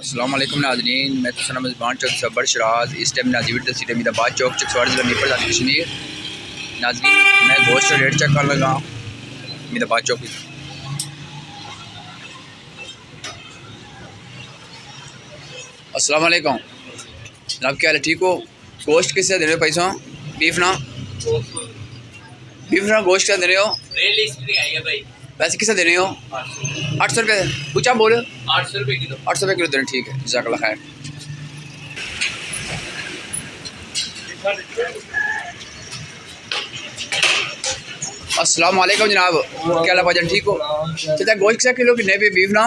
अस्सलाम वालेकुम नाज़रीन, मैं तो सना मेज़बान चौक सबर शराज। इस टाइम नाजीर तहसील अमीदाबाद चौक चकसवाड़ जिला मीरपुर कश्मीर। नाज़रीन मैं गोश्त का रेट चेक कर लगा अमीदाबाद चौक। अस्सलाम वालेकुम जनाब, क्या हाल है? ठीक हो? गोश्त किससे दे रहे हो? पैसा बीफ ना गोश्त क्या दे रहे हो? वैसे किससे दे रहे हो? 800 रुपये। कुछ आप बोलो 800 रुपये किलो। 800 रुपये किलो दे रहे हैं, ठीक है, जज़ाकल्लाह खैर। अस्सलाम वालेकुम जनाब, क्या हाल है भाईजान? ठीक हो? कितना गोश्त किसा किलो कितने पे? बीफ ना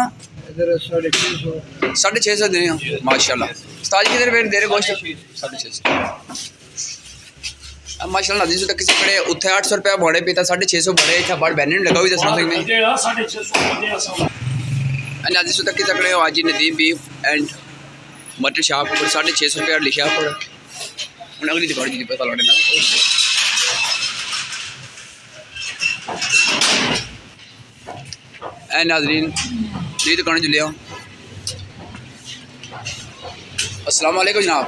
650 दे रहे हो, माशाल्लाह। उस्ताद कितने रुपये दे रहे गोश्त? 650 माशाल्लाह। नाज़रीन तक किसी कड़े उत्थे 800 रुपया बड़े पे 650 बड़े इतना बड़ बैनर लगा हुई दसना में। नाज़रीन तक किसी कड़े आज नदीम बीफ एंड मटर शॉप पर 650 रुपया लिखा पर उन्हें अगली दुकान जी पता लड़े ना। नाज़रीन जी दुकान जो लिया। अस्सलाम वालेकुम जनाब,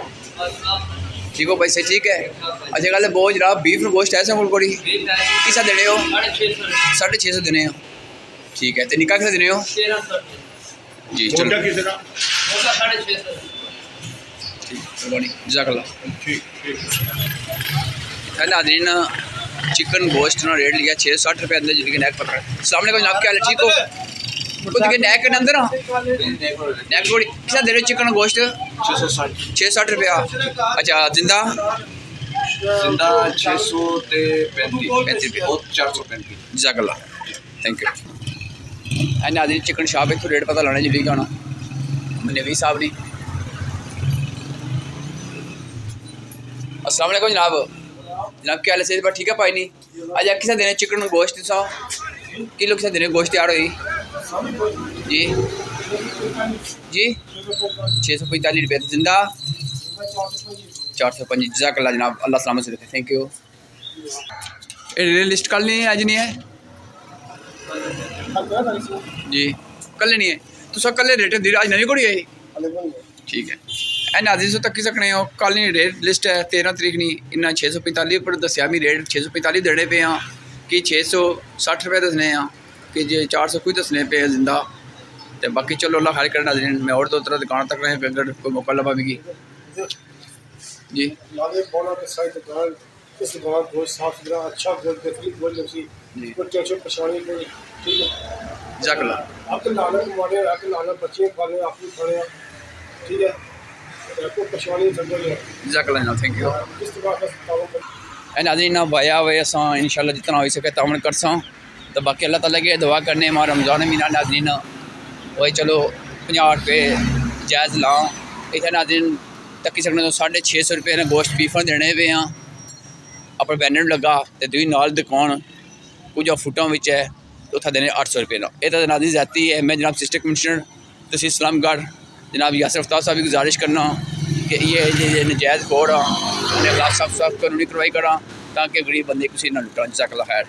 ठीक हो भाई? सही ठीक है। अच्छा गल बहुत जनाब बीफ में गोश्त ऐसा मुलकोड़ी किसा देने हो? 650 देने हो, ठीक है। तो निका किसा देने हो? जी चलो जज़ाकल्लाह। नाज़रीन चिकन गोश्त ना रेट लिया 660 रुपये अंदर जिनके नैक पकड़। अस्सलाम वालेकुम जनाब, क्या हाल है? ठीक हो? खुद के नैक के अंदर नैक बड़ी किसा दे रहे हो? चिकन गोश्त 660 रुपया। अच्छा जिंदा 635 435। जज़ाकल्लाह, थैंक यू। नाज़रीन चिकन शॉप एक तो रेट पता लाने जी गाना नवी साहब ने। अस्सलाम वालेकुम जनाब, क्या हाल है? सेहत पर ठीक है पाई नहीं? अच्छा किसा देने चिकन गोश्त 100 किलो किसा देने गोश्त तैयार हुई जी? जी 645 रुपये। जिंदा 405। जज़ाकल्लाह जनाब, अल्लाह सलामत से रखे, थैंक यू। लिस्ट कल नहीं है, आज नहीं है जी? कल नहीं है तो सब कल रेट दी आज नवी कोड़ी आई, ठीक है। नाज़रीन सो तक सकने हो कल नहीं रेट लिस्ट है 13 तरीक नहीं इन्ना 645 पर दसिया भी रेट 645 देने पे हाँ कि 660 रुपये दसने हाँ कि जे 400 कोई दसने पे जिंदा। तो बाकी चलो अल्लाह खैर करना। नाज़रीन मैं और 2-3 दुकान तक रहे अगर कोई मौका लगा भी जी। जज़ाकल्लाह, थैंक यू। नाज़रीन ना भाया हुए अस इंशाल्लाह जितना हो सके तावन करसा। तो बाकी अल्लाह ताला की दुआ करने मां रमज़ान महीना नाज़रीन वही चलो 50 रुपये जायज़ लाओ इतने। नाज़रीन तकी सकने तो 650 रुपये ने गोश्त बीफा देने पे हाँ अपना बैनर लगा तो दुई नाल दुकान कुछ फुटा है तो उत्थे देने 800 रुपये ना। यह तो नाज़रीन ज़्यादती है। मैं जनाब सिस्टर कमिश्नर तहसील इस्लामगढ़ जनाब यासिर अफ्ताब साहब की गुजारिश करना कि ये नजायज़ खोड़ उन्हें साफ कानूनी कार्रवाई करा ताकि गरीब बंदे किसी ना लुटा। जज़ाकल्लाह खैर।